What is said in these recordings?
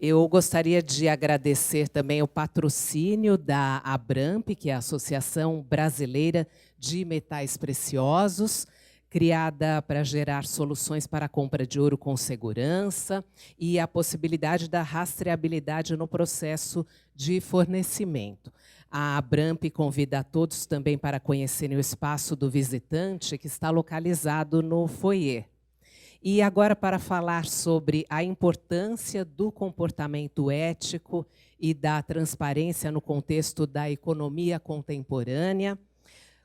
Eu gostaria de agradecer também o patrocínio da Abramp, que é a Associação Brasileira de Metais Preciosos, criada para gerar soluções para a compra de ouro com segurança e a possibilidade da rastreabilidade no processo de fornecimento. A Abramp convida a todos também para conhecerem o espaço do visitante, que está localizado no foyer. E agora, para falar sobre a importância do comportamento ético e da transparência no contexto da economia contemporânea,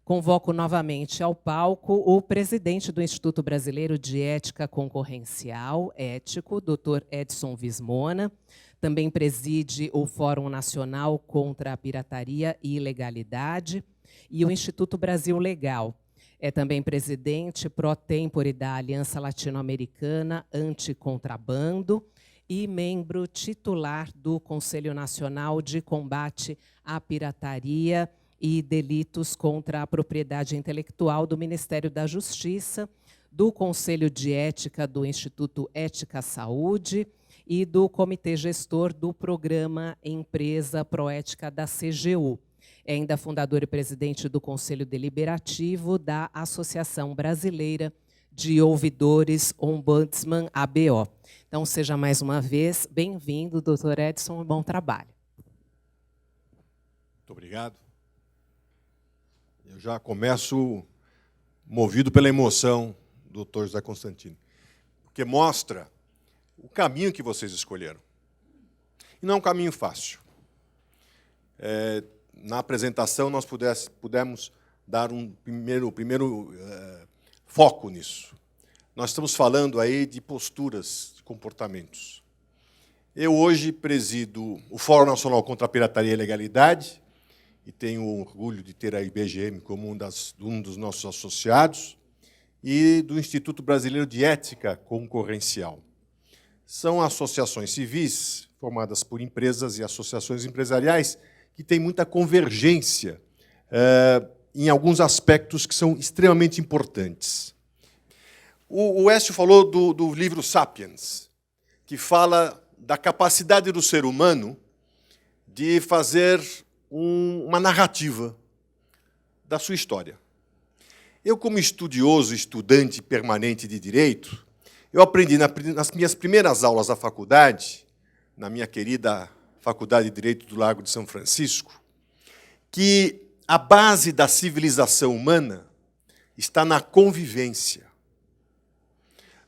convoco novamente ao palco o presidente do Instituto Brasileiro de Ética Concorrencial, Ético, Dr. Edson Vismona. Também preside o Fórum Nacional contra a Pirataria e Ilegalidade e o Instituto Brasil Legal. É também presidente pro tempore da Aliança Latino-Americana Anticontrabando e membro titular do Conselho Nacional de Combate à Pirataria e Delitos contra a Propriedade Intelectual do Ministério da Justiça, do Conselho de Ética do Instituto Ética Saúde e do Comitê Gestor do Programa Empresa Proética da CGU. É ainda fundador e presidente do Conselho Deliberativo da Associação Brasileira de Ouvidores Ombudsman ABO. Então, seja mais uma vez bem-vindo, doutor Edson, e bom trabalho. Muito obrigado. Eu já começo movido pela emoção do doutor José Constantino, porque mostra o caminho que vocês escolheram. E não é um caminho fácil. Na apresentação, nós pudemos dar um primeiro foco nisso. Nós estamos falando aí de posturas, de comportamentos. Eu hoje presido o Fórum Nacional contra a Pirataria e Ilegalidade e tenho o orgulho de ter a IBGM como um dos nossos associados e do Instituto Brasileiro de Ética Concorrencial. São associações civis formadas por empresas e associações empresariais que tem muita convergência em alguns aspectos que são extremamente importantes. O Écio falou do livro Sapiens, que fala da capacidade do ser humano de fazer uma narrativa da sua história. Eu, como estudioso, estudante permanente de Direito, eu aprendi nas minhas primeiras aulas da faculdade, na minha querida Faculdade de Direito do Largo de São Francisco, que a base da civilização humana está na convivência.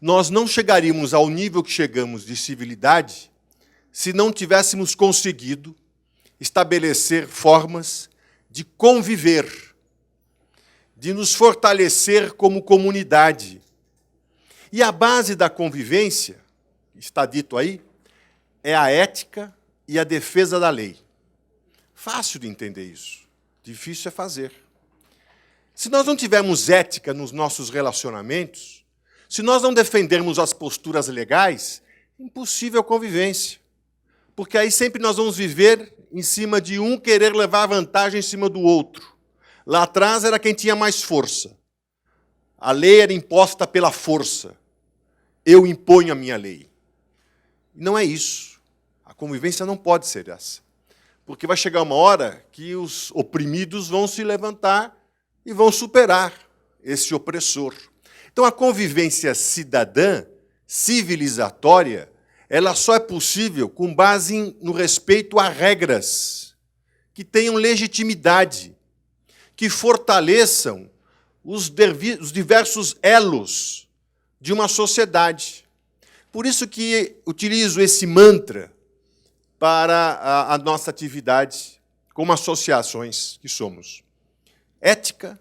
Nós não chegaríamos ao nível que chegamos de civilidade se não tivéssemos conseguido estabelecer formas de conviver, de nos fortalecer como comunidade. E a base da convivência, está dito aí, é a ética e a defesa da lei. Fácil de entender isso. Difícil é fazer. Se nós não tivermos ética nos nossos relacionamentos, se nós não defendermos as posturas legais, impossível convivência. Porque aí sempre nós vamos viver em cima de um querer levar vantagem em cima do outro. Lá atrás era quem tinha mais força. A lei era imposta pela força. Eu imponho a minha lei. Não é isso. A convivência não pode ser essa. Porque vai chegar uma hora que os oprimidos vão se levantar e vão superar esse opressor. Então, a convivência cidadã, civilizatória, ela só é possível com base no respeito a regras que tenham legitimidade, que fortaleçam os diversos elos de uma sociedade. Por isso que utilizo esse mantra para a nossa atividade como associações que somos. Ética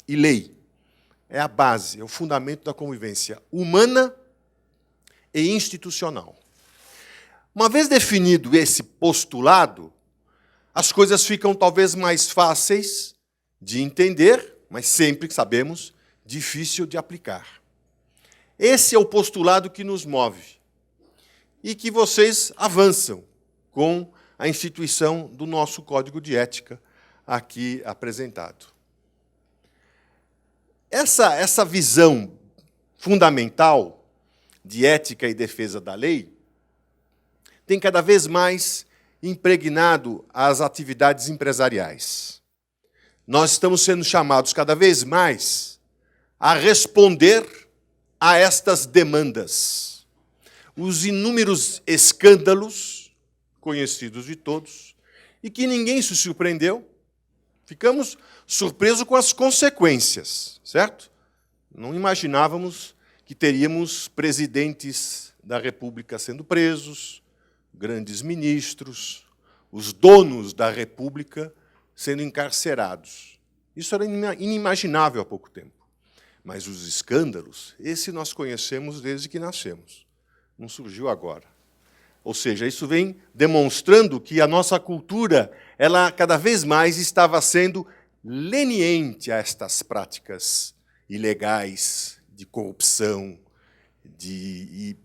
e lei é a base, é o fundamento da convivência humana e institucional. Uma vez definido esse postulado, as coisas ficam talvez mais fáceis de entender, mas sempre, sabemos, difícil de aplicar. Esse é o postulado que nos move e que vocês avançam com a instituição do nosso Código de Ética aqui apresentado. Essa visão fundamental de ética e defesa da lei tem cada vez mais impregnado as atividades empresariais. Nós estamos sendo chamados cada vez mais a responder a estas demandas. Os inúmeros escândalos, conhecidos de todos, e que ninguém se surpreendeu, ficamos surpresos com as consequências, certo? Não imaginávamos que teríamos presidentes da República sendo presos, grandes ministros, os donos da República sendo encarcerados. Isso era inimaginável há pouco tempo. Mas os escândalos, esse nós conhecemos desde que nascemos. Não surgiu agora. Ou seja, isso vem demonstrando que a nossa cultura, ela cada vez mais estava sendo leniente a estas práticas ilegais de corrupção, de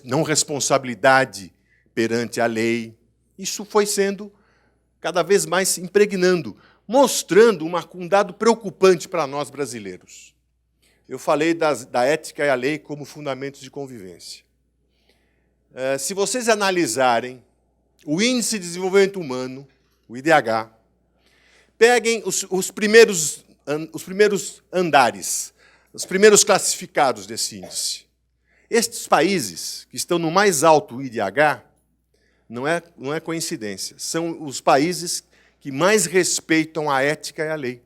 não responsabilidade perante a lei. Isso foi sendo cada vez mais impregnando, mostrando um dado preocupante para nós brasileiros. Eu falei da ética e a lei como fundamentos de convivência. Se vocês analisarem o Índice de Desenvolvimento Humano, o IDH, peguem os primeiros andares, os primeiros classificados desse índice. Estes países que estão no mais alto IDH, não é coincidência, são os países que mais respeitam a ética e a lei.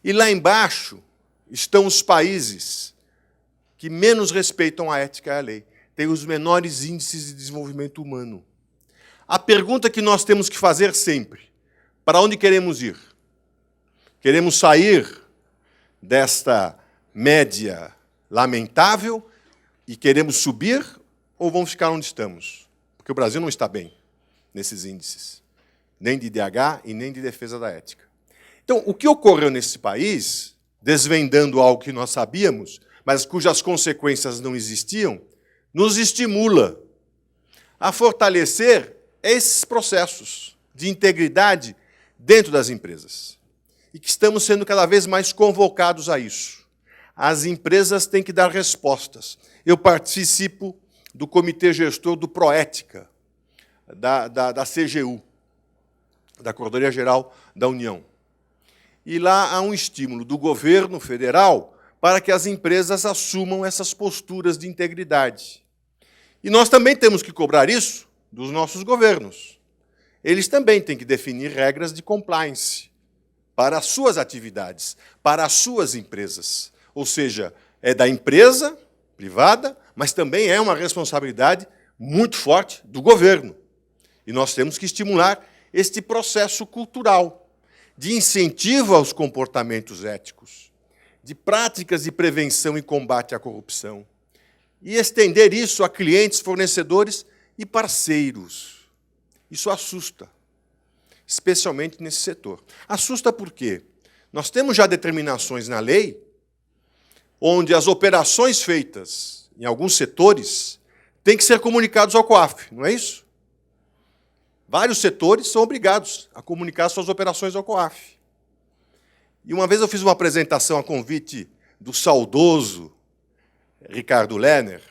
E lá embaixo estão os países que menos respeitam a ética e a lei. Tem os menores índices de desenvolvimento humano. A pergunta que nós temos que fazer sempre: para onde queremos ir? Queremos sair desta média lamentável e queremos subir, ou vamos ficar onde estamos? Porque o Brasil não está bem nesses índices, nem de IDH e nem de defesa da ética. Então, o que ocorreu nesse país, desvendando algo que nós sabíamos, mas cujas consequências não existiam, nos estimula a fortalecer esses processos de integridade dentro das empresas. E que estamos sendo cada vez mais convocados a isso. As empresas têm que dar respostas. Eu participo do comitê gestor do Proética, da CGU, da Corredoria Geral da União. E lá há um estímulo do governo federal para que as empresas assumam essas posturas de integridade. E nós também temos que cobrar isso dos nossos governos. Eles também têm que definir regras de compliance para as suas atividades, para as suas empresas. Ou seja, é da empresa privada, mas também é uma responsabilidade muito forte do governo. E nós temos que estimular este processo cultural de incentivo aos comportamentos éticos, de práticas de prevenção e combate à corrupção, e estender isso a clientes, fornecedores e parceiros. Isso assusta, especialmente nesse setor. Assusta por quê? Nós temos já determinações na lei onde as operações feitas em alguns setores têm que ser comunicadas ao COAF, não é isso? Vários setores são obrigados a comunicar suas operações ao COAF. E uma vez eu fiz uma apresentação a convite do saudoso Ricardo Lerner,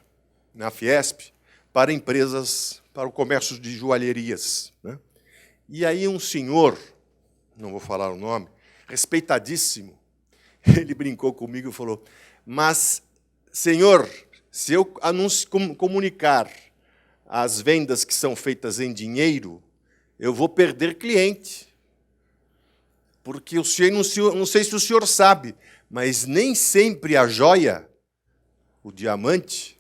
na Fiesp, para empresas, para o comércio de joalherias, né? E aí um senhor, não vou falar o nome, respeitadíssimo, ele brincou comigo e falou: mas, senhor, se eu comunicar as vendas que são feitas em dinheiro, eu vou perder cliente. Porque o senhor, não sei se o senhor sabe, mas nem sempre a joia, o diamante,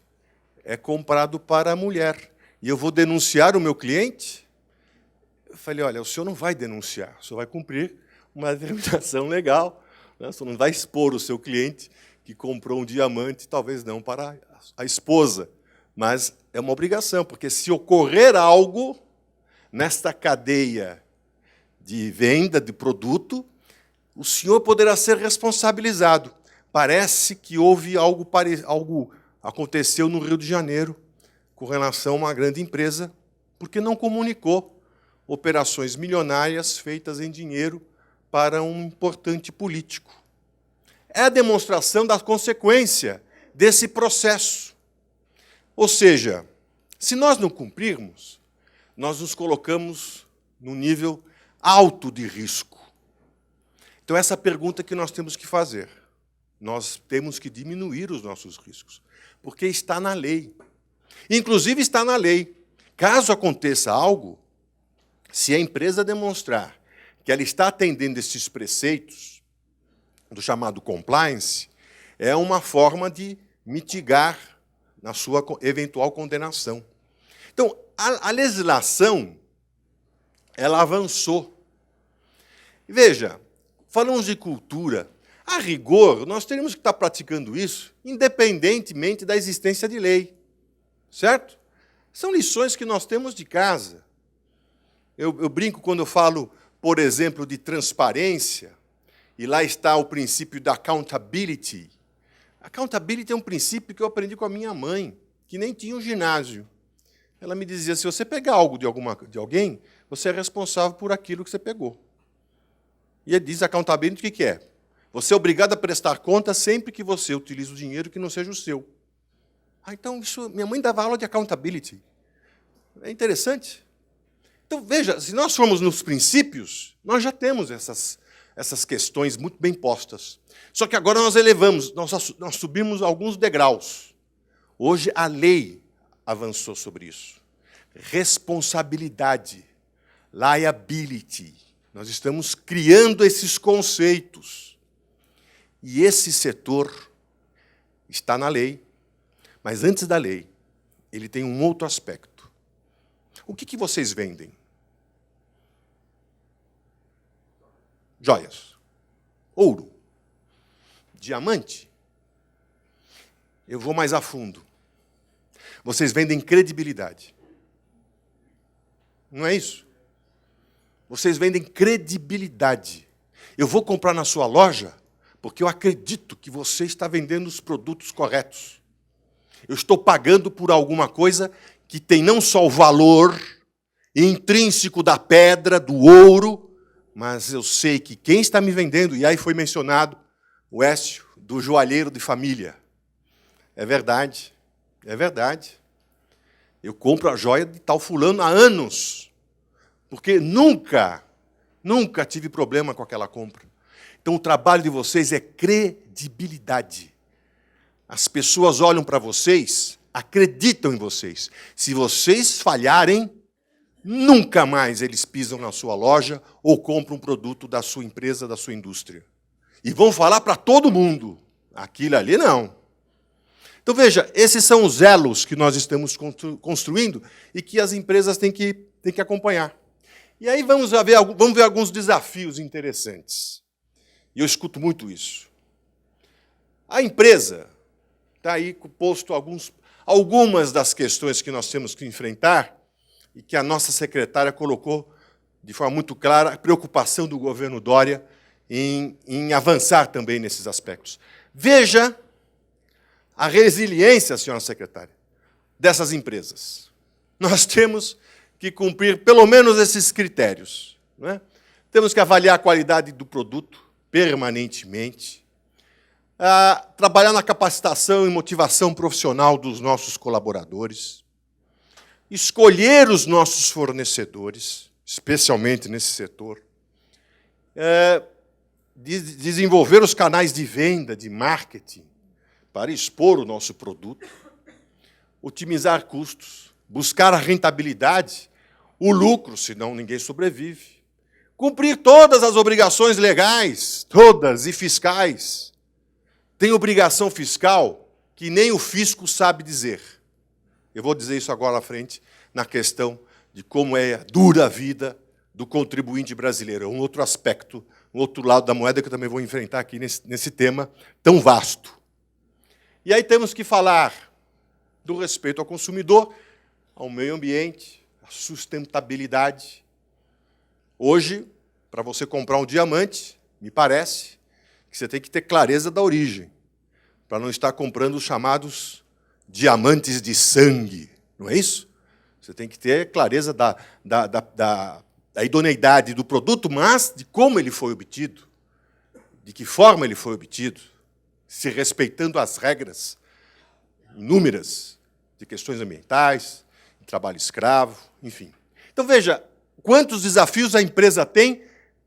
é comprado para a mulher. E eu vou denunciar o meu cliente? Eu falei: olha, o senhor não vai denunciar, o senhor vai cumprir uma determinação legal, né? O senhor não vai expor o seu cliente que comprou um diamante, talvez não para a esposa, mas é uma obrigação, porque se ocorrer algo nesta cadeia de venda de produto, o senhor poderá ser responsabilizado. Parece que houve algo aconteceu no Rio de Janeiro com relação a uma grande empresa, porque não comunicou operações milionárias feitas em dinheiro para um importante político. É a demonstração da consequência desse processo. Ou seja, Se nós não cumprirmos, nós nos colocamos num nível alto de risco. Então, essa é a pergunta que nós temos que fazer. Nós temos que diminuir os nossos riscos, porque está na lei. Inclusive, está na lei. Caso aconteça algo, se a empresa demonstrar que ela está atendendo esses preceitos do chamado compliance, é uma forma de mitigar na sua eventual condenação. Então, a legislação, ela avançou. Veja, falamos de cultura. A rigor, nós teríamos que estar praticando isso independentemente da existência de lei. Certo? São lições que nós temos de casa. Eu brinco quando eu falo, por exemplo, de transparência, e lá está o princípio da accountability. Accountability é um princípio que eu aprendi com a minha mãe, que nem tinha um ginásio. Ela me dizia, se você pegar algo de alguém, você é responsável por aquilo que você pegou. E ele diz, accountability, o que é? Você é obrigado a prestar conta sempre que você utiliza o dinheiro que não seja o seu. Então, minha mãe dava aula de accountability. É interessante. Então, veja, se nós formos nos princípios, nós já temos essas questões muito bem postas. Só que agora nós elevamos, nós subimos alguns degraus. Hoje a lei avançou sobre isso. Responsabilidade, liability. Nós estamos criando esses conceitos. E esse setor está na lei, mas antes da lei, ele tem um outro aspecto. O que vocês vendem? Joias. Ouro. Diamante. Eu vou mais a fundo. Vocês vendem credibilidade. Não é isso? Vocês vendem credibilidade. Eu vou comprar na sua loja porque eu acredito que você está vendendo os produtos corretos. Eu estou pagando por alguma coisa que tem não só o valor intrínseco da pedra, do ouro, mas eu sei que quem está me vendendo, e aí foi mencionado o Écio, do joalheiro de família. É verdade, é verdade. Eu compro a joia de tal fulano há anos, porque nunca tive problema com aquela compra. Então, o trabalho de vocês é credibilidade. As pessoas olham para vocês, acreditam em vocês. Se vocês falharem, nunca mais eles pisam na sua loja ou compram um produto da sua empresa, da sua indústria. E vão falar para todo mundo. Aquilo ali, não. Então, veja, esses são os elos que nós estamos construindo e que as empresas têm que acompanhar. E aí vamos ver alguns desafios interessantes. E eu escuto muito isso. A empresa está aí posto algumas das questões que nós temos que enfrentar e que a nossa secretária colocou de forma muito clara a preocupação do governo Dória em avançar também nesses aspectos. Veja a resiliência, senhora secretária, dessas empresas. Nós temos que cumprir pelo menos esses critérios. Não é? Temos que avaliar a qualidade do produto permanentemente, trabalhar na capacitação e motivação profissional dos nossos colaboradores, escolher os nossos fornecedores, especialmente nesse setor, desenvolver os canais de venda, de marketing, para expor o nosso produto, otimizar custos, buscar a rentabilidade, o lucro, senão ninguém sobrevive, cumprir todas as obrigações legais, todas, e fiscais. Tem obrigação fiscal que nem o fisco sabe dizer. Eu vou dizer isso agora à frente, na questão de como é dura a vida do contribuinte brasileiro. É um outro aspecto, um outro lado da moeda que eu também vou enfrentar aqui nesse tema tão vasto. E aí temos que falar do respeito ao consumidor, ao meio ambiente, à sustentabilidade. Hoje, para você comprar um diamante, me parece que você tem que ter clareza da origem, para não estar comprando os chamados diamantes de sangue, não é isso? Você tem que ter clareza da idoneidade do produto, mas de como ele foi obtido, de que forma ele foi obtido, se respeitando as regras inúmeras de questões ambientais trabalho escravo, enfim. Então, veja, quantos desafios a empresa tem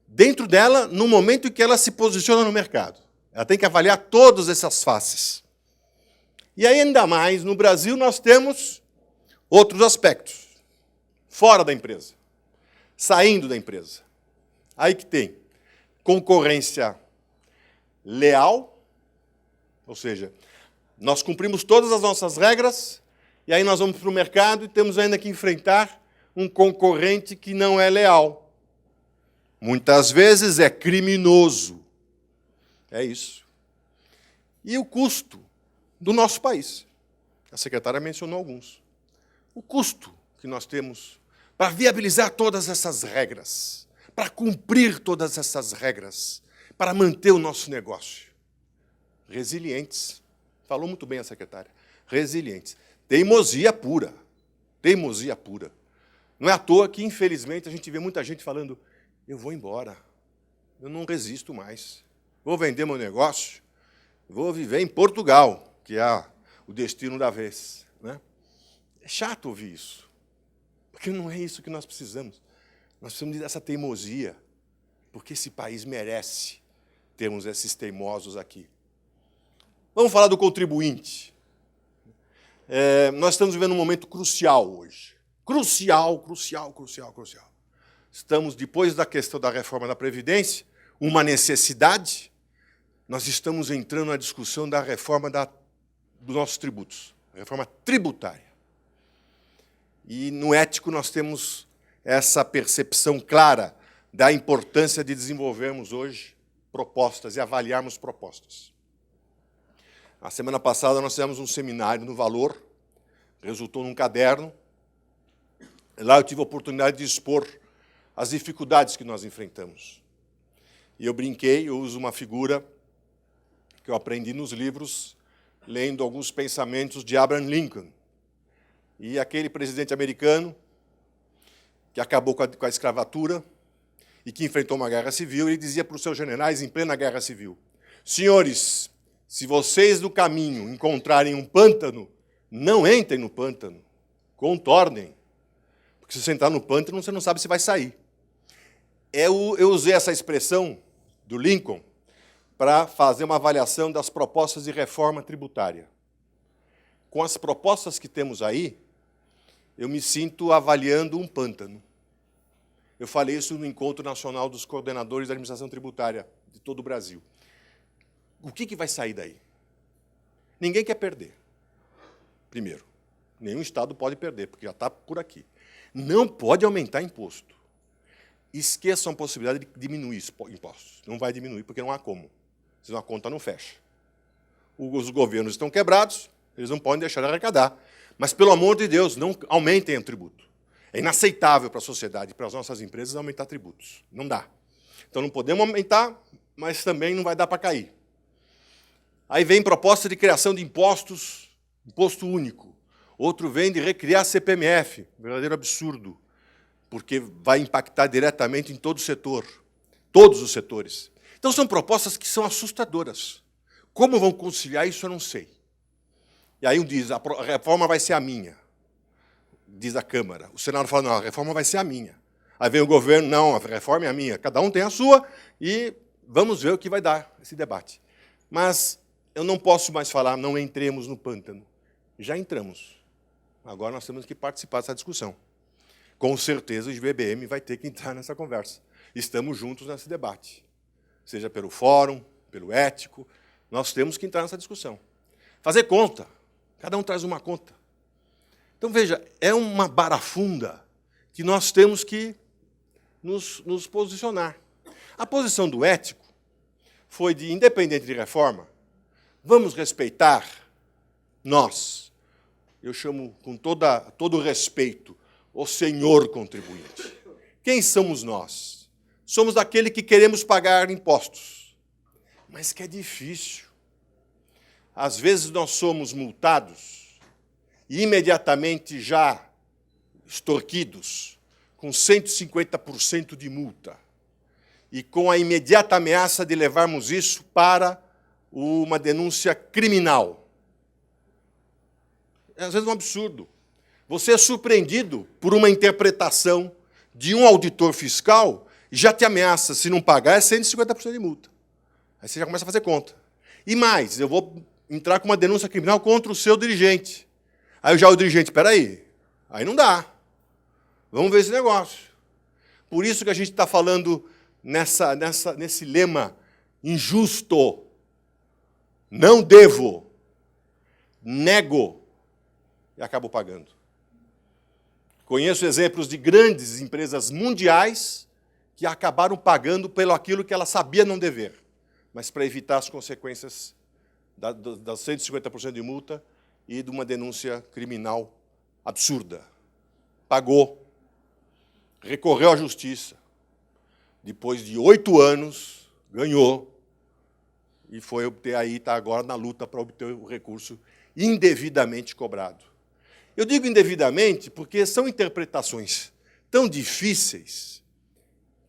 dentro dela no momento em que ela se posiciona no mercado. Ela tem que avaliar todas essas faces. E aí, ainda mais, no Brasil, nós temos outros aspectos. Fora da empresa. Saindo da empresa. Aí que tem concorrência leal, ou seja, nós cumprimos todas as nossas regras, e aí nós vamos para o mercado e temos ainda que enfrentar um concorrente que não é leal. Muitas vezes é criminoso. É isso. E o custo do nosso país. A secretária mencionou alguns. O custo que nós temos para viabilizar todas essas regras, para cumprir todas essas regras, para manter o nosso negócio. Resilientes. Falou muito bem a secretária. Resilientes. Teimosia pura. Teimosia pura. Não é à toa que, infelizmente, a gente vê muita gente falando: eu vou embora, eu não resisto mais, vou vender meu negócio, vou viver em Portugal, que é o destino da vez. Né? É chato ouvir isso, porque não é isso que nós precisamos. Nós precisamos dessa teimosia, porque esse país merece termos esses teimosos aqui. Vamos falar do contribuinte. Nós estamos vivendo um momento crucial hoje. Crucial, crucial, crucial, crucial. Estamos, depois da questão da reforma da Previdência, uma necessidade, nós estamos entrando na discussão da reforma dos nossos tributos, a reforma tributária. E no ético nós temos essa percepção clara da importância de desenvolvermos hoje propostas e avaliarmos propostas. A semana passada nós fizemos um seminário no Valor, resultou num caderno. Lá eu tive a oportunidade de expor as dificuldades que nós enfrentamos. E eu brinquei, eu uso uma figura que eu aprendi nos livros, lendo alguns pensamentos de Abraham Lincoln. E aquele presidente americano que acabou com a escravatura e que enfrentou uma guerra civil, ele dizia para os seus generais em plena guerra civil: senhores, se vocês no caminho encontrarem um pântano, não entrem no pântano, contornem. Porque se você entrar no pântano, você não sabe se vai sair. Eu usei essa expressão do Lincoln para fazer uma avaliação das propostas de reforma tributária. Com as propostas que temos aí, eu me sinto avaliando um pântano. Eu falei isso no Encontro Nacional dos Coordenadores da Administração Tributária de todo o Brasil. O que vai sair daí? Ninguém quer perder. Primeiro, nenhum Estado pode perder, porque já está por aqui. Não pode aumentar imposto. Esqueçam a possibilidade de diminuir impostos. Não vai diminuir, porque não há como. Senão a conta não fecha. Os governos estão quebrados, eles não podem deixar de arrecadar. Mas, pelo amor de Deus, não aumentem o tributo. É inaceitável para a sociedade, para as nossas empresas, aumentar tributos. Não dá. Então, não podemos aumentar, mas também não vai dar para cair. Aí vem proposta de criação de impostos, imposto único. Outro vem de recriar a CPMF, verdadeiro absurdo, porque vai impactar diretamente em todo o setor, todos os setores. Então, são propostas que são assustadoras. Como vão conciliar isso, eu não sei. E aí um diz, a reforma vai ser a minha, diz a Câmara. O Senado fala, não, a reforma vai ser a minha. Aí vem o governo, não, a reforma é a minha. Cada um tem a sua e vamos ver o que vai dar esse debate. Mas eu não posso mais falar, não entremos no pântano. Já entramos. Agora nós temos que participar dessa discussão. Com certeza o IBBM vai ter que entrar nessa conversa. Estamos juntos nesse debate. Seja pelo fórum, pelo ético, nós temos que entrar nessa discussão. Fazer conta. Cada um traz uma conta. Então, veja, é uma barafunda que nós temos que nos posicionar. A posição do ético foi de, independente de reforma, vamos respeitar nós, eu chamo com todo respeito, o senhor contribuinte. Quem somos nós? Somos daquele que queremos pagar impostos, mas que é difícil. Às vezes nós somos multados e imediatamente já extorquidos com 150% de multa e com a imediata ameaça de levarmos isso para uma denúncia criminal. É, às vezes, um absurdo. você é surpreendido por uma interpretação de um auditor fiscal e já te ameaça, se não pagar, é 150% de multa. Aí você já começa a fazer conta. E mais, eu vou entrar com uma denúncia criminal contra o seu dirigente. Aí já o dirigente, espera aí não dá. Vamos ver esse negócio. Por isso que a gente está falando nesse lema injusto. Não devo, nego e acabo pagando. Conheço exemplos de grandes empresas mundiais que acabaram pagando pelo aquilo que ela sabia não dever, mas para evitar as consequências das 150% de multa e de uma denúncia criminal absurda. Pagou, recorreu à justiça, depois de 8 anos, ganhou, e foi obter aí, está agora na luta para obter o recurso indevidamente cobrado. Eu digo indevidamente porque são interpretações tão difíceis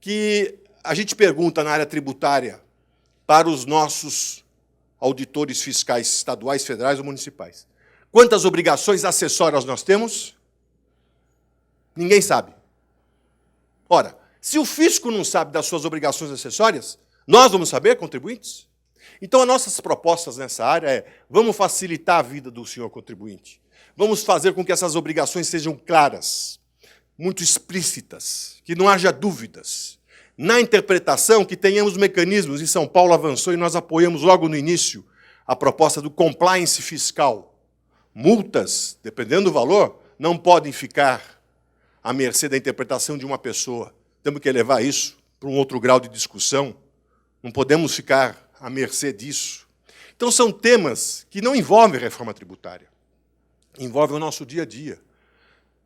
que a gente pergunta na área tributária para os nossos auditores fiscais estaduais, federais ou municipais. Quantas obrigações acessórias nós temos? Ninguém sabe. Ora, se o fisco não sabe das suas obrigações acessórias, nós vamos saber, contribuintes? Então, as nossas propostas nessa área é: vamos facilitar a vida do senhor contribuinte. Vamos fazer com que essas obrigações sejam claras, muito explícitas, que não haja dúvidas. Na interpretação, que tenhamos mecanismos, e São Paulo avançou e nós apoiamos logo no início a proposta do compliance fiscal. Multas, dependendo do valor, não podem ficar à mercê da interpretação de uma pessoa. Temos que levar isso para um outro grau de discussão. Não podemos ficar à mercê disso. Então, são temas que não envolvem reforma tributária. Envolvem o nosso dia a dia.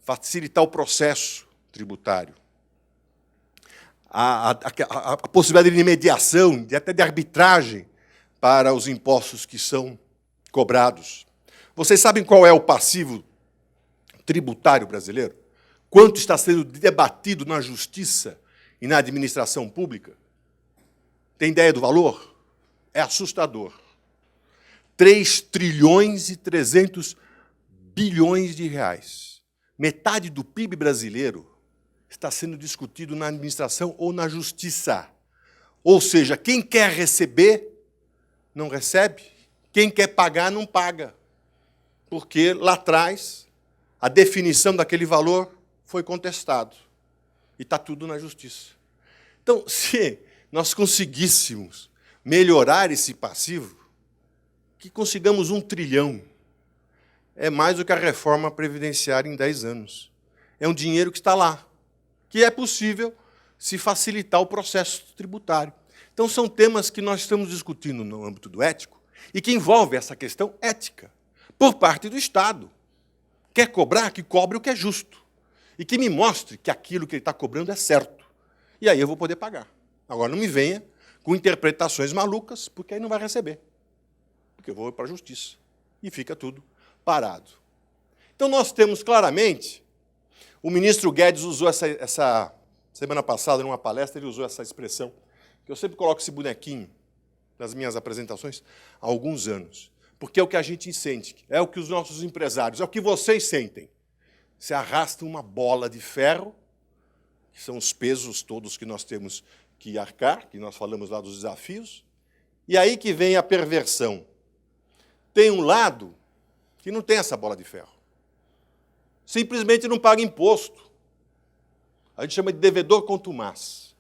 Facilitar o processo tributário. A possibilidade de mediação, até de arbitragem para os impostos que são cobrados. Vocês sabem qual é o passivo tributário brasileiro? Quanto está sendo debatido na justiça e na administração pública? Tem ideia do valor? É assustador. 3 trilhões e 300 bilhões de reais. Metade do PIB brasileiro está sendo discutido na administração ou na justiça. Ou seja, quem quer receber, não recebe. Quem quer pagar, não paga. Porque lá atrás, a definição daquele valor foi contestado. E está tudo na justiça. Então, se nós conseguíssemos melhorar esse passivo, que consigamos 1 trilhão, é mais do que a reforma previdenciária em 10 anos. É um dinheiro que está lá, que é possível se facilitar o processo tributário. Então, são temas que nós estamos discutindo no âmbito do ético e que envolve essa questão ética, por parte do Estado. Quer cobrar? Que cobre o que é justo. E que me mostre que aquilo que ele está cobrando é certo. E aí eu vou poder pagar. Agora, não me venha com interpretações malucas, porque aí não vai receber. Porque eu vou para a justiça. E fica tudo parado. Então, nós temos claramente... O ministro Guedes usou essa semana passada, numa palestra, ele usou essa expressão, que eu sempre coloco esse bonequinho nas minhas apresentações há alguns anos, porque é o que a gente sente, é o que os nossos empresários, é o que vocês sentem. Se arrasta uma bola de ferro, que são os pesos todos que nós temos que arcar, que nós falamos lá dos desafios, e aí que vem a perversão. Tem um lado que não tem essa bola de ferro. Simplesmente não paga imposto. A gente chama de devedor contumaz.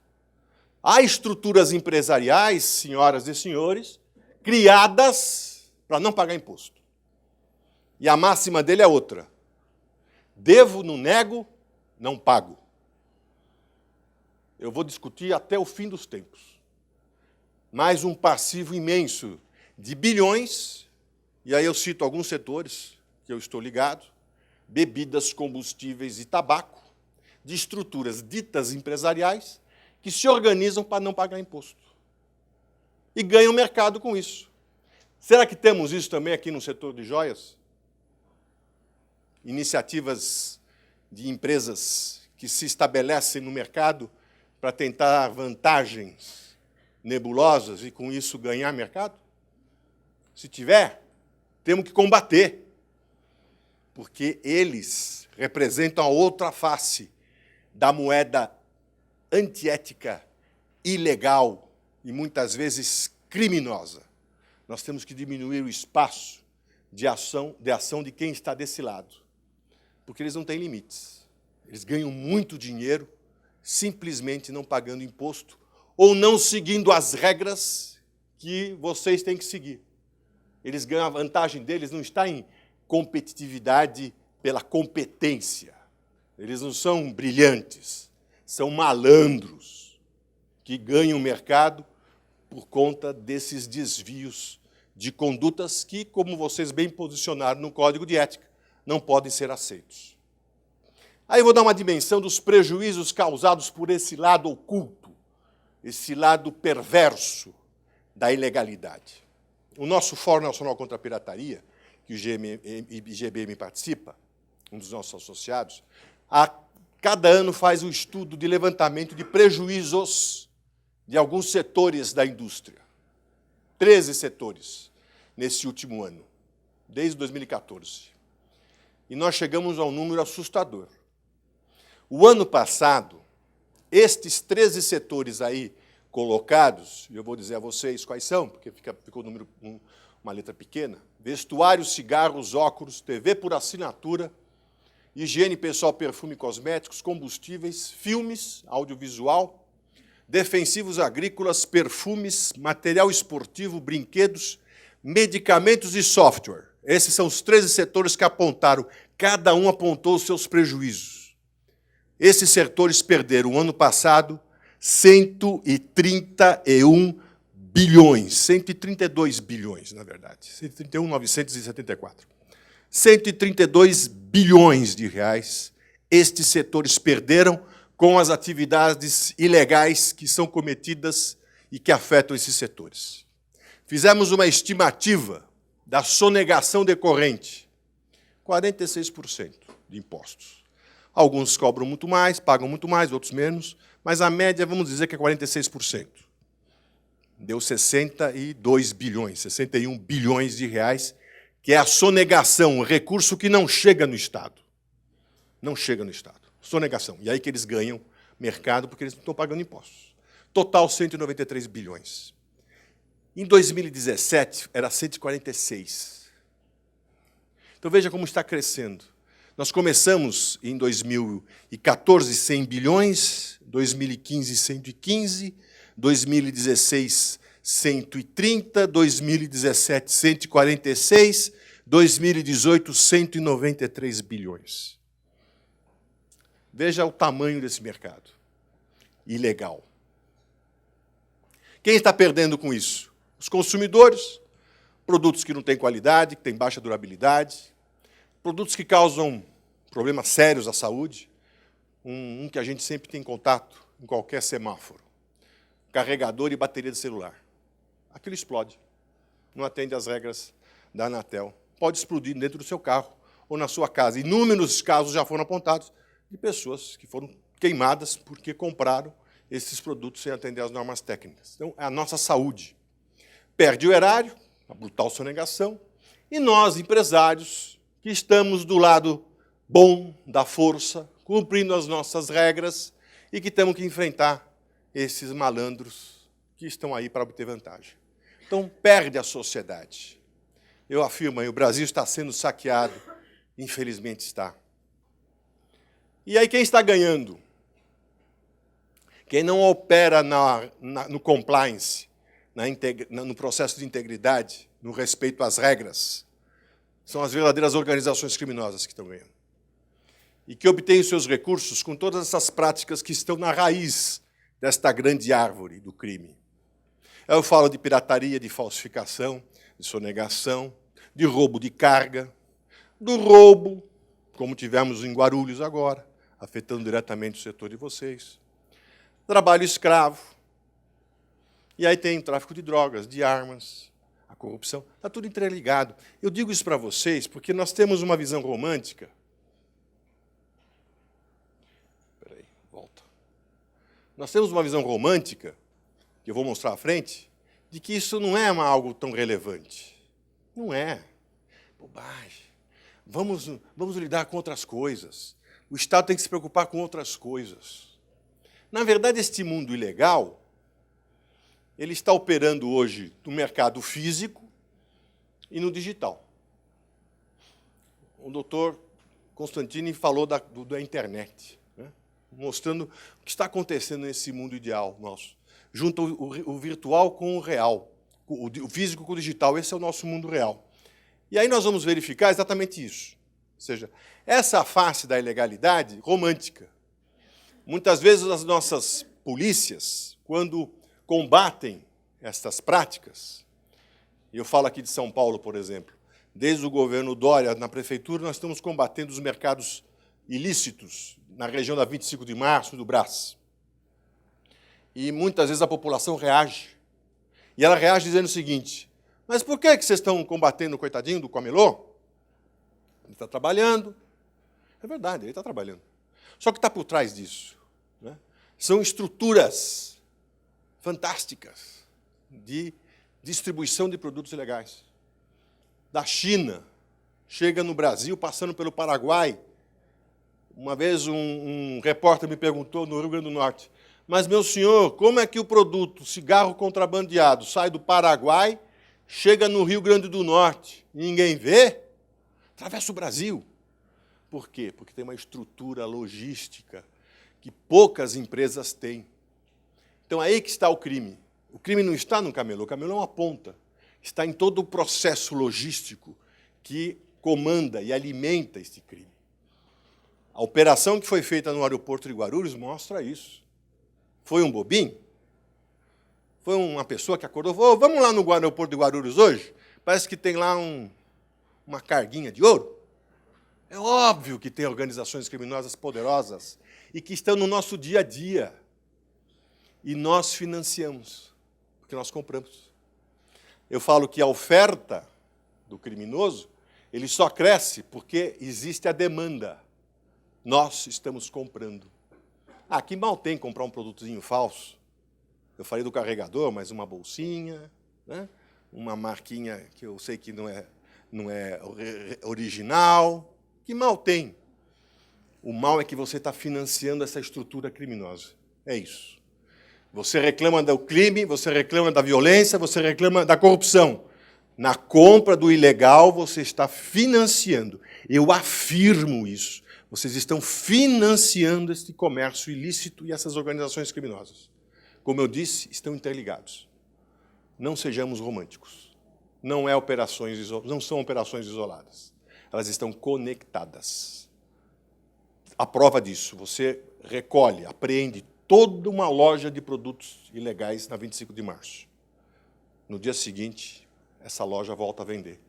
Há estruturas empresariais, senhoras e senhores, criadas para não pagar imposto. E a máxima dele é outra. Devo, não nego, não pago. Eu vou discutir até o fim dos tempos. Mais um passivo imenso de bilhões, e aí eu cito alguns setores que eu estou ligado, bebidas, combustíveis e tabaco, de estruturas ditas empresariais que se organizam para não pagar imposto. E ganham mercado com isso. Será que temos isso também aqui no setor de joias? Iniciativas de empresas que se estabelecem no mercado para tentar vantagens nebulosas e, com isso, ganhar mercado? Se tiver, temos que combater. porque eles representam a outra face da moeda antiética, ilegal e muitas vezes criminosa. Nós temos que diminuir o espaço de ação de quem está desse lado, porque eles não têm limites. Eles ganham muito dinheiro simplesmente não pagando imposto ou não seguindo as regras que vocês têm que seguir. Eles ganham, a vantagem deles não está em competitividade pela competência. Eles não são brilhantes, são malandros que ganham o mercado por conta desses desvios de condutas que, como vocês bem posicionaram no Código de Ética, não podem ser aceitos. Aí eu vou dar uma dimensão dos prejuízos causados por esse lado oculto, esse lado perverso da ilegalidade. O nosso Fórum Nacional contra a Pirataria, que o IGBM participa, um dos nossos associados, a cada ano faz um estudo de levantamento de prejuízos de alguns setores da indústria. 13 setores nesse último ano, desde 2014. E nós chegamos a um número assustador. O ano passado, estes 13 setores aí colocados, e eu vou dizer a vocês quais são, porque ficou o número, uma letra pequena: vestuário, cigarros, óculos, TV por assinatura, higiene pessoal, perfume e cosméticos, combustíveis, filmes, audiovisual, defensivos agrícolas, perfumes, material esportivo, brinquedos, medicamentos e software. Esses são os 13 setores que apontaram, cada um apontou os seus prejuízos. Esses setores perderam, ano passado, 131 bilhões, 132 bilhões, na verdade, 131.974. 132 bilhões de reais estes setores perderam com as atividades ilegais que são cometidas e que afetam esses setores. Fizemos uma estimativa da sonegação decorrente, 46% de impostos. Alguns cobram muito mais, pagam muito mais, outros menos, mas a média, vamos dizer que é 46%. Deu 62 bilhões, 61 bilhões de reais, que é a sonegação, o recurso que não chega no Estado. Não chega no Estado. Sonegação. E aí que eles ganham mercado, porque eles não estão pagando impostos. Total, 193 bilhões. Em 2017, era 146. Então, veja como está crescendo. Nós começamos em 2014, 100 bilhões, 2015, 115, 2016, 130, 2017, 146, 2018, 193 bilhões. Veja o tamanho desse mercado. Ilegal. Quem está perdendo com isso? Os consumidores, produtos que não têm qualidade, que têm baixa durabilidade, produtos que causam problemas sérios à saúde, um que a gente sempre tem contato em qualquer semáforo: carregador e bateria de celular. Aquilo explode. Não atende às regras da Anatel. Pode explodir dentro do seu carro ou na sua casa. Inúmeros casos já foram apontados de pessoas que foram queimadas porque compraram esses produtos sem atender às normas técnicas. Então, é a nossa saúde. Perde o erário, a brutal sonegação, e nós, empresários, que estamos do lado bom da força, cumprindo as nossas regras e que temos que enfrentar esses malandros que estão aí para obter vantagem. Então, perde a sociedade. Eu afirmo aí, o Brasil está sendo saqueado, infelizmente está. E aí quem está ganhando? Quem não opera no compliance, no processo de integridade, no respeito às regras, são as verdadeiras organizações criminosas que estão ganhando. E que obtêm os seus recursos com todas essas práticas que estão na raiz desta grande árvore do crime. Eu falo de pirataria, de falsificação, de sonegação, de roubo de carga, do roubo, como tivemos em Guarulhos agora, afetando diretamente o setor de vocês, trabalho escravo, e aí tem tráfico de drogas, de armas, a corrupção, está tudo interligado. Eu digo isso para vocês porque nós temos uma visão romântica. Espera aí, volta. Nós temos uma visão romântica, que eu vou mostrar à frente, de que isso não é algo tão relevante. Não é. Bobagem. vamos lidar com outras coisas. O Estado tem que se preocupar com outras coisas. Na verdade, este mundo ilegal, ele está operando hoje no mercado físico e no digital. O doutor Constantini falou da internet, né? Mostrando o que está acontecendo nesse mundo ideal nosso. Junta o virtual com o real, o físico com o digital. Esse é o nosso mundo real. E aí nós vamos verificar exatamente isso. Ou seja, essa face da ilegalidade romântica. Muitas vezes as nossas polícias, quando combatem estas práticas, e eu falo aqui de São Paulo, por exemplo, desde o governo Dória, na prefeitura, nós estamos combatendo os mercados ilícitos na região da 25 de março, do Brás. E muitas vezes a população reage. E ela reage dizendo o seguinte: mas por que vocês estão combatendo o coitadinho do camelô? Ele está trabalhando. É verdade, ele está trabalhando. Só que está por trás disso, né, são estruturas fantásticas de distribuição de produtos ilegais. Da China, chega no Brasil, passando pelo Paraguai. Uma vez um repórter me perguntou, no Rio Grande do Norte: mas, meu senhor, como é que o produto cigarro contrabandeado sai do Paraguai, chega no Rio Grande do Norte e ninguém vê? Atravessa o Brasil. Por quê? Porque tem uma estrutura logística que poucas empresas têm. Então, aí que está o crime. O crime não está no camelô. O camelô é uma ponta. Está em todo o processo logístico que comanda e alimenta este crime. A operação que foi feita no aeroporto de Guarulhos mostra isso. Foi um bobinho? Foi uma pessoa que acordou e falou: vamos lá no aeroporto de Guarulhos hoje? Parece que tem lá uma carguinha de ouro. É óbvio que tem organizações criminosas poderosas e que estão no nosso dia a dia. E nós financiamos, porque nós compramos. Eu falo que a oferta do criminoso, ele só cresce porque existe a demanda. Nós estamos comprando. Que mal tem comprar um produtozinho falso. Eu falei do carregador, mas uma bolsinha, né? Uma marquinha que eu sei que não é original. Que mal tem? O mal é que você está financiando essa estrutura criminosa. É isso. Você reclama do crime, você reclama da violência, você reclama da corrupção. Na compra do ilegal, você está financiando. Eu afirmo isso. Vocês estão financiando este comércio ilícito e essas organizações criminosas. Como eu disse, estão interligados. Não sejamos românticos. Não são operações isoladas. Elas estão conectadas. A prova disso, você recolhe, apreende toda uma loja de produtos ilegais na 25 de março. No dia seguinte, essa loja volta a vender.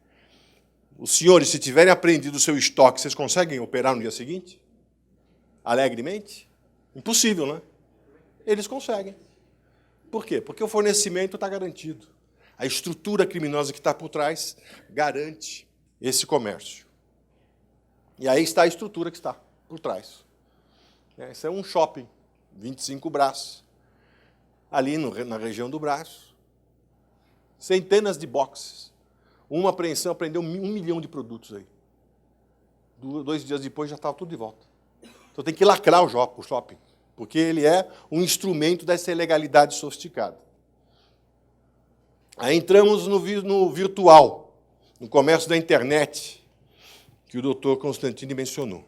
Os senhores, se tiverem apreendido o seu estoque, vocês conseguem operar no dia seguinte? Alegremente? Impossível, né? Eles conseguem. Por quê? Porque o fornecimento está garantido. A estrutura criminosa que está por trás garante esse comércio. E aí está a estrutura que está por trás. Esse é um shopping, 25 Brás. Ali na região do Brás, centenas de boxes. Uma apreensão apreendeu 1 milhão de produtos aí. 2 dias depois já estava tudo de volta. Então tem que lacrar o shopping, porque ele é um instrumento dessa ilegalidade sofisticada. Aí entramos no virtual, no comércio da internet, que o doutor Constantini mencionou.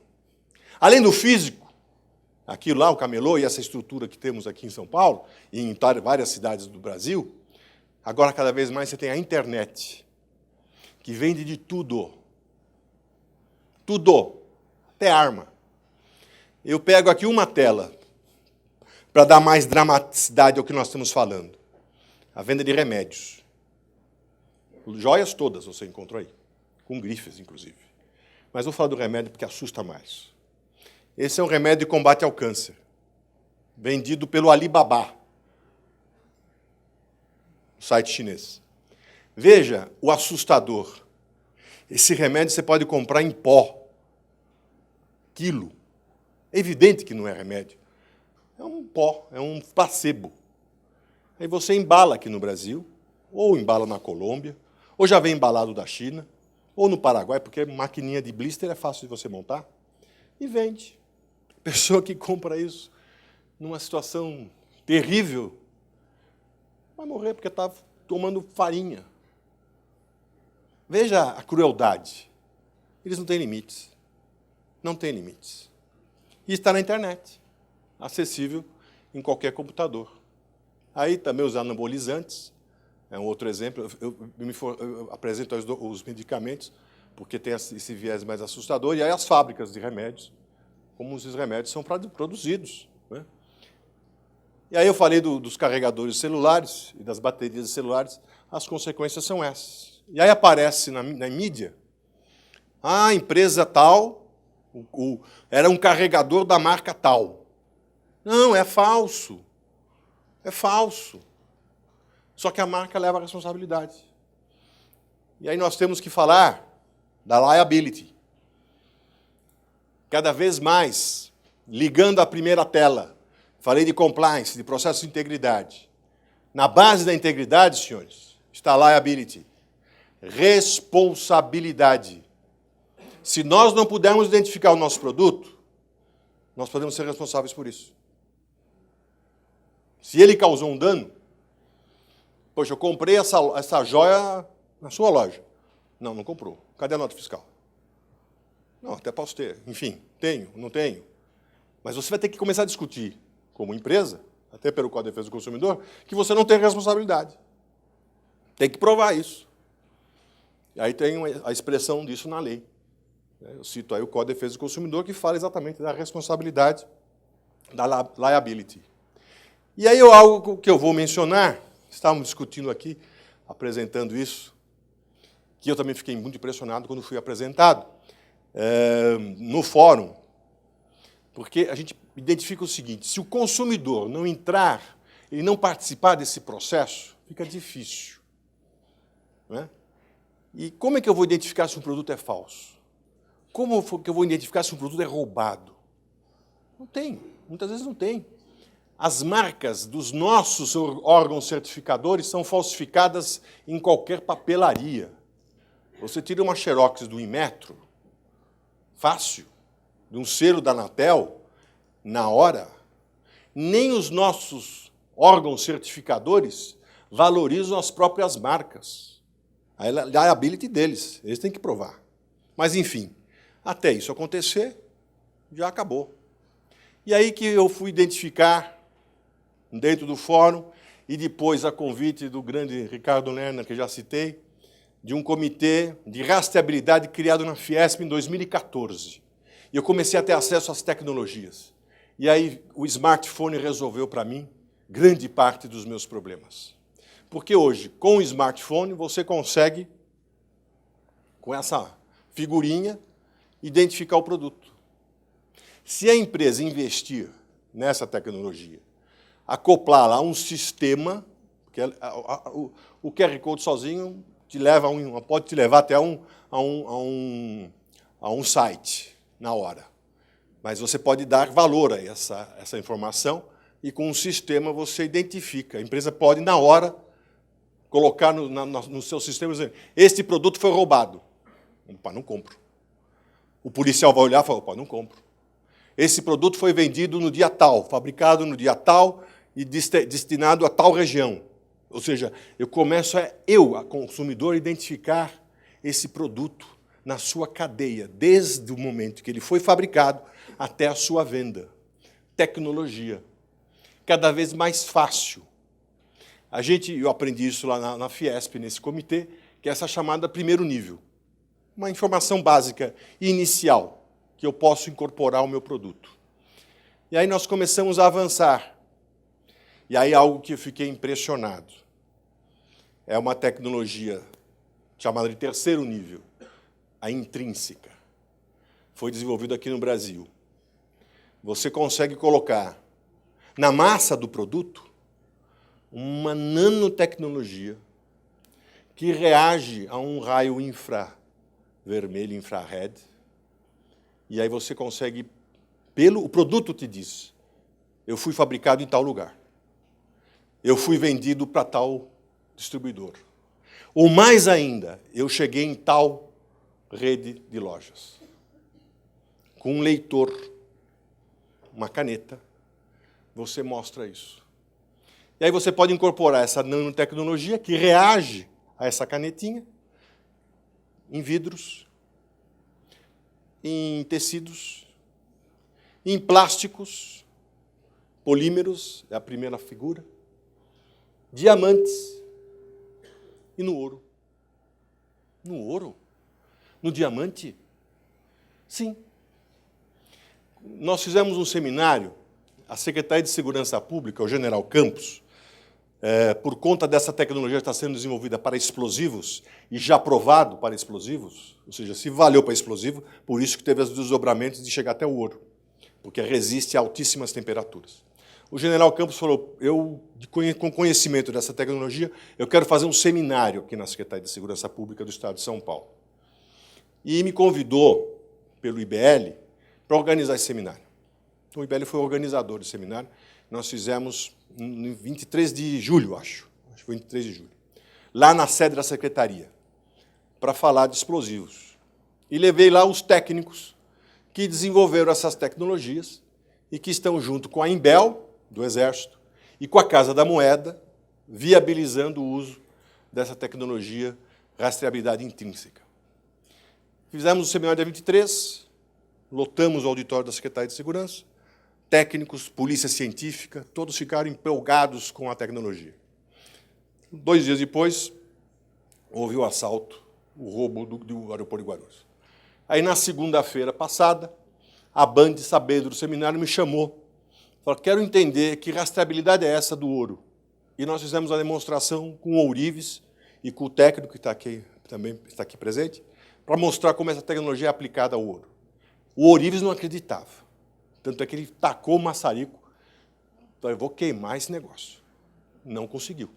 Além do físico, aquilo lá, o camelô e essa estrutura que temos aqui em São Paulo, e em várias cidades do Brasil, agora cada vez mais você tem a internet, que vende de tudo. Tudo. Até arma. Eu pego aqui uma tela, para dar mais dramaticidade ao que nós estamos falando. A venda de remédios. Joias todas você encontrou aí, com grifes, inclusive. Mas vou falar do remédio porque assusta mais. Esse é um remédio de combate ao câncer, vendido pelo Alibaba, site chinês. Veja o assustador. Esse remédio você pode comprar em pó, quilo. É evidente que não é remédio. É um pó, é um placebo. Aí você embala aqui no Brasil, ou embala na Colômbia, ou já vem embalado da China, ou no Paraguai, porque maquininha de blister é fácil de você montar, e vende. Pessoa que compra isso numa situação terrível vai morrer porque está tomando farinha. Veja a crueldade. Eles não têm limites. Não têm limites. E está na internet, acessível em qualquer computador. Aí também os anabolizantes, é um outro exemplo. Eu apresento os medicamentos, porque tem esse viés mais assustador, e aí as fábricas de remédios, como esses remédios são produzidos. Né? E aí eu falei dos carregadores celulares e das baterias celulares, as consequências são essas. E aí aparece na mídia, a empresa tal, era um carregador da marca tal. Não, é falso. É falso. Só que a marca leva a responsabilidade. E aí nós temos que falar da liability. Cada vez mais, ligando à primeira tela, falei de compliance, de processo de integridade. Na base da integridade, senhores, está a liability. Responsabilidade. Se nós não pudermos identificar o nosso produto, nós podemos ser responsáveis por isso. Se ele causou um dano, poxa, eu comprei essa joia na sua loja. Não, não comprou. Cadê a nota fiscal? Não, até posso ter. Enfim, tenho, não tenho. Mas você vai ter que começar a discutir, como empresa, até pelo Código de Defesa do Consumidor, que você não tem responsabilidade. Tem que provar isso. E aí tem a expressão disso na lei. Eu cito aí o Código de Defesa do Consumidor, que fala exatamente da responsabilidade, da liability. E aí algo que eu vou mencionar, estávamos discutindo aqui, apresentando isso, que eu também fiquei muito impressionado quando fui apresentado, no fórum, porque a gente identifica o seguinte, se o consumidor não entrar e não participar desse processo, fica difícil. Não é? E como é que eu vou identificar se um produto é falso? Como que eu vou identificar se um produto é roubado? Não tem, muitas vezes não tem. As marcas dos nossos órgãos certificadores são falsificadas em qualquer papelaria. Você tira uma xerox do Inmetro, fácil, de um selo da Anatel, na hora. Nem os nossos órgãos certificadores valorizam as próprias marcas. A liability deles, eles têm que provar. Mas, enfim, até isso acontecer, já acabou. E aí que eu fui identificar, dentro do fórum, e depois a convite do grande Ricardo Lerner, que já citei, de um comitê de rastreabilidade criado na Fiesp em 2014. E eu comecei a ter acesso às tecnologias. E aí o smartphone resolveu para mim grande parte dos meus problemas. Porque hoje, com o smartphone, você consegue, com essa figurinha, identificar o produto. Se a empresa investir nessa tecnologia, acoplá-la a um sistema, porque o QR Code sozinho pode te levar até a um site na hora. Mas você pode dar valor a essa informação e com um sistema você identifica. A empresa pode, na hora, colocar no seu sistema e dizer, este produto foi roubado. Opa, não compro. O policial vai olhar e fala, opa, não compro. Esse produto foi vendido no dia tal, fabricado no dia tal e destinado a tal região. Ou seja, eu começo a consumidor, identificar esse produto na sua cadeia, desde o momento que ele foi fabricado até a sua venda. Tecnologia. Cada vez mais fácil. Eu aprendi isso lá na Fiesp, nesse comitê, que é essa chamada primeiro nível. Uma informação básica inicial, que eu posso incorporar ao meu produto. E aí nós começamos a avançar. E aí algo que eu fiquei impressionado. É uma tecnologia chamada de terceiro nível, a intrínseca. Foi desenvolvida aqui no Brasil. Você consegue colocar na massa do produto uma nanotecnologia que reage a um raio infravermelho, infrared, e aí você consegue, o produto te diz, eu fui fabricado em tal lugar, eu fui vendido para tal distribuidor. Ou mais ainda, eu cheguei em tal rede de lojas. Com um leitor, uma caneta, você mostra isso. E aí você pode incorporar essa nanotecnologia que reage a essa canetinha em vidros, em tecidos, em plásticos, polímeros, é a primeira figura, diamantes e no ouro. No ouro? No diamante? Sim. Nós fizemos um seminário, a Secretaria de Segurança Pública, o General Campos, por conta dessa tecnologia que está sendo desenvolvida para explosivos e já aprovado para explosivos, ou seja, se valeu para explosivo, por isso que teve os desdobramentos de chegar até o ouro, porque resiste a altíssimas temperaturas. O General Campos falou, com conhecimento dessa tecnologia, eu quero fazer um seminário aqui na Secretaria de Segurança Pública do Estado de São Paulo. E me convidou, pelo IBL, para organizar esse seminário. Então, o IBL foi o organizador do seminário. Nós fizemos em 23 de julho, acho que foi 23 de julho, lá na sede da Secretaria, para falar de explosivos. E levei lá os técnicos que desenvolveram essas tecnologias e que estão junto com a Imbel, do Exército, e com a Casa da Moeda, viabilizando o uso dessa tecnologia rastreabilidade intrínseca. Fizemos o seminário dia 23, lotamos o auditório da Secretaria de Segurança, técnicos, polícia científica, todos ficaram empolgados com a tecnologia. 2 dias depois, houve o assalto, o roubo do aeroporto de Guarulhos. Aí, na segunda-feira passada, a Band, sabendo do seminário, me chamou. Falou, quero entender que rastreabilidade é essa do ouro. E nós fizemos a demonstração com o ourives e com o técnico que está aqui, também está aqui presente, para mostrar como essa tecnologia é aplicada ao ouro. O ourives não acreditava. Tanto é que ele tacou o maçarico. Então, eu vou queimar esse negócio. Não conseguiu.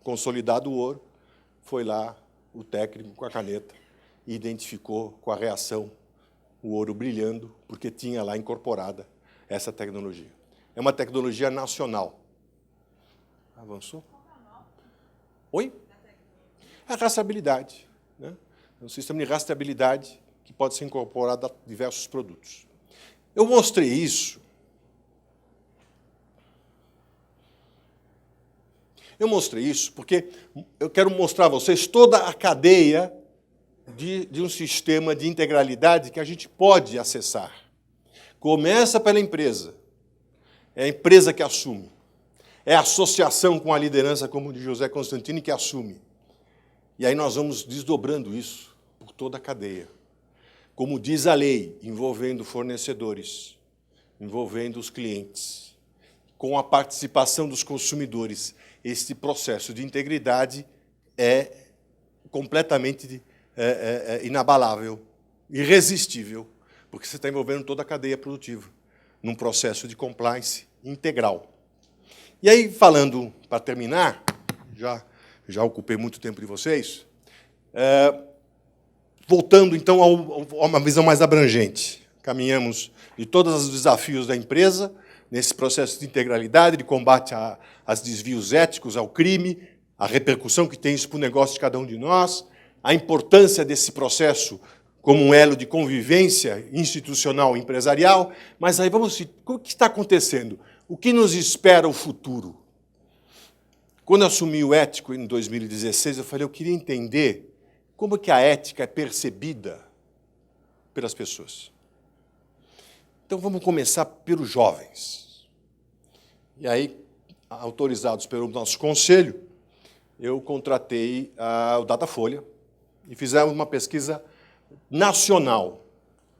Consolidado o ouro, foi lá o técnico com a caneta e identificou com a reação o ouro brilhando, porque tinha lá incorporada essa tecnologia. É uma tecnologia nacional. Avançou? Oi? A rastreabilidade. Né? É um sistema de rastreabilidade que pode ser incorporado a diversos produtos. Eu mostrei isso. Eu mostrei isso porque eu quero mostrar a vocês toda a cadeia de um sistema de integralidade que a gente pode acessar. Começa pela empresa. É a empresa que assume. É a associação com a liderança, como de José Constantini, que assume. E aí nós vamos desdobrando isso por toda a cadeia. Como diz a lei, envolvendo fornecedores, envolvendo os clientes, com a participação dos consumidores. Este processo de integridade é completamente inabalável, irresistível, porque você está envolvendo toda a cadeia produtiva num processo de compliance integral. E aí, falando, para terminar, já ocupei muito tempo de vocês, voltando, então, a uma visão mais abrangente. Caminhamos de todos os desafios da empresa, nesse processo de integralidade, de combate aos desvios éticos, ao crime, a repercussão que tem isso para o negócio de cada um de nós, a importância desse processo como um elo de convivência institucional e empresarial. Mas aí vamos ver o que está acontecendo. O que nos espera o futuro? Quando eu assumi o ético em 2016, eu falei, eu queria entender como que a ética é percebida pelas pessoas. Então, vamos começar pelos jovens. E aí, autorizados pelo nosso conselho, eu contratei o Datafolha e fizemos uma pesquisa nacional,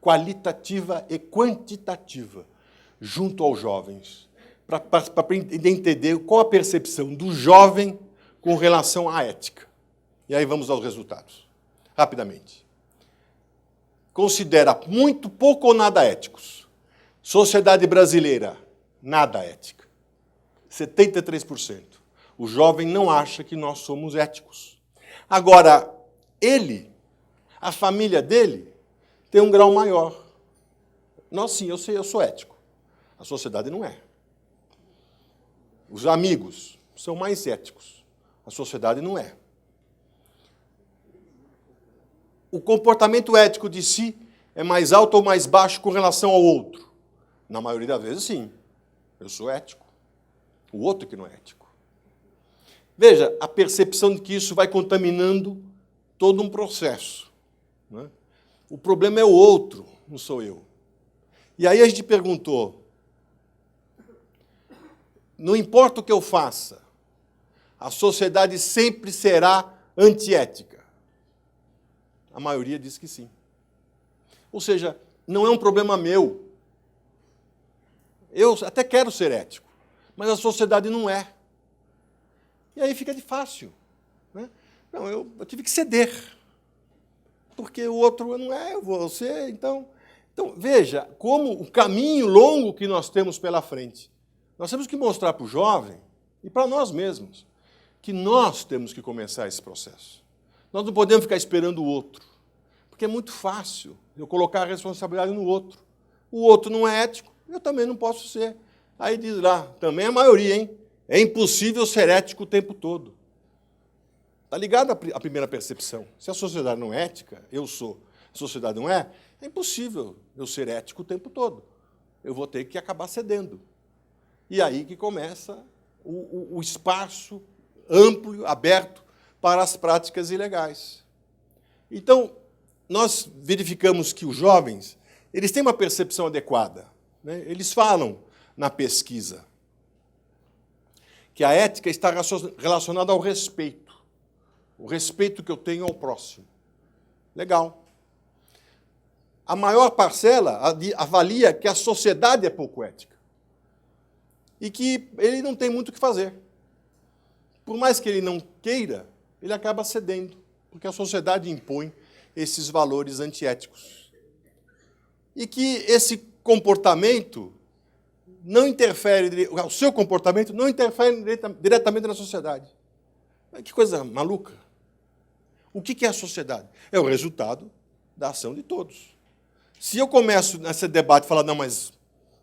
qualitativa e quantitativa, junto aos jovens, para entender qual a percepção do jovem com relação à ética. E aí vamos aos resultados, rapidamente. Considera muito pouco ou nada éticos. Sociedade brasileira, nada ética. 73%. O jovem não acha que nós somos éticos. Agora, a família dele, tem um grau maior. Nós, sim, eu sou ético. A sociedade não é. Os amigos são mais éticos. A sociedade não é. o comportamento ético de si é mais alto ou mais baixo com relação ao outro? Na maioria das vezes, sim. Eu sou ético. O outro que não é ético. Veja, a percepção de que isso vai contaminando todo um processo. Né? O problema é o outro, não sou eu. E aí a gente perguntou, não importa o que eu faça, a sociedade sempre será antiética. A maioria diz que sim. Ou seja, não é um problema meu. Eu até quero ser ético, mas a sociedade não é. E aí fica de fácil. Né? Não, eu tive que ceder, porque o outro não é, eu vou ser, então... Então, veja como o caminho longo que nós temos pela frente. Nós temos que mostrar para o jovem e para nós mesmos que nós temos que começar esse processo. Nós não podemos ficar esperando o outro, porque é muito fácil eu colocar a responsabilidade no outro. O outro não é ético, eu também não posso ser. Aí diz lá, também a maioria, hein? É impossível ser ético o tempo todo. Está ligado à primeira percepção. Se a sociedade não é ética, eu sou. A sociedade não é impossível eu ser ético o tempo todo. Eu vou ter que acabar cedendo. E aí que começa o espaço amplo, aberto, para as práticas ilegais. Então, nós verificamos que os jovens eles têm uma percepção adequada. Né? Eles falam na pesquisa que a ética está relacionada ao respeito. O respeito que eu tenho ao próximo. Legal. A maior parcela avalia que a sociedade é pouco ética. E que ele não tem muito o que fazer. Por mais que ele não queira, ele acaba cedendo, porque a sociedade impõe esses valores antiéticos. E que esse comportamento não interfere, o seu comportamento não interfere diretamente na sociedade. Que coisa maluca. O que é a sociedade? É o resultado da ação de todos. Se eu começo nesse debate a falar, não, mas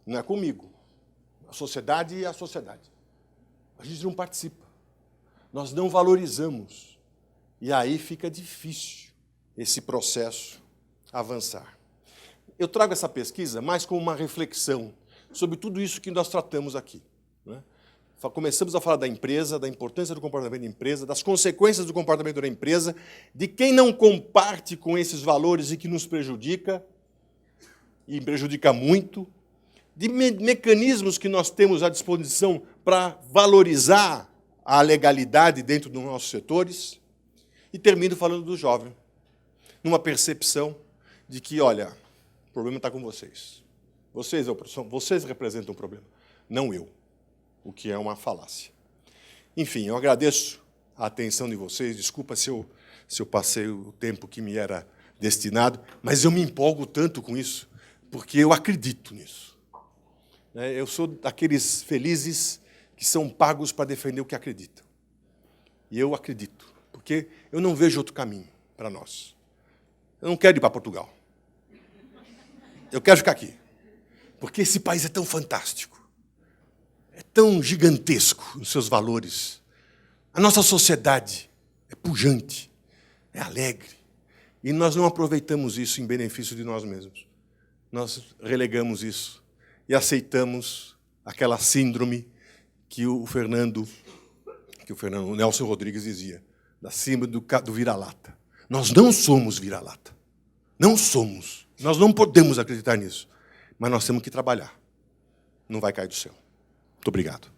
não é comigo. A sociedade é a sociedade. A gente não participa. Nós não valorizamos. E aí fica difícil esse processo avançar. Eu trago essa pesquisa mais como uma reflexão sobre tudo isso que nós tratamos aqui. Né? Começamos a falar da empresa, da importância do comportamento da empresa, das consequências do comportamento da empresa, de quem não comparte com esses valores e que nos prejudica, e prejudica muito, de mecanismos que nós temos à disposição para valorizar a legalidade dentro dos nossos setores, e termino falando do jovem, numa percepção de que, olha, o problema está com vocês. Vocês representam o problema, não eu, o que é uma falácia. Enfim, eu agradeço a atenção de vocês, desculpa se eu passei o tempo que me era destinado, mas eu me empolgo tanto com isso, porque eu acredito nisso. Eu sou daqueles felizes que são pagos para defender o que acreditam. E eu acredito, porque eu não vejo outro caminho para nós. Eu não quero ir para Portugal. Eu quero ficar aqui. Porque esse país é tão fantástico, é tão gigantesco nos seus valores. A nossa sociedade é pujante, é alegre. E nós não aproveitamos isso em benefício de nós mesmos. Nós relegamos isso e aceitamos aquela síndrome que o Nelson Rodrigues dizia, da síndrome do vira-lata. Nós não somos vira-lata. Não somos. Nós não podemos acreditar nisso. Mas nós temos que trabalhar. Não vai cair do céu. Muito obrigado.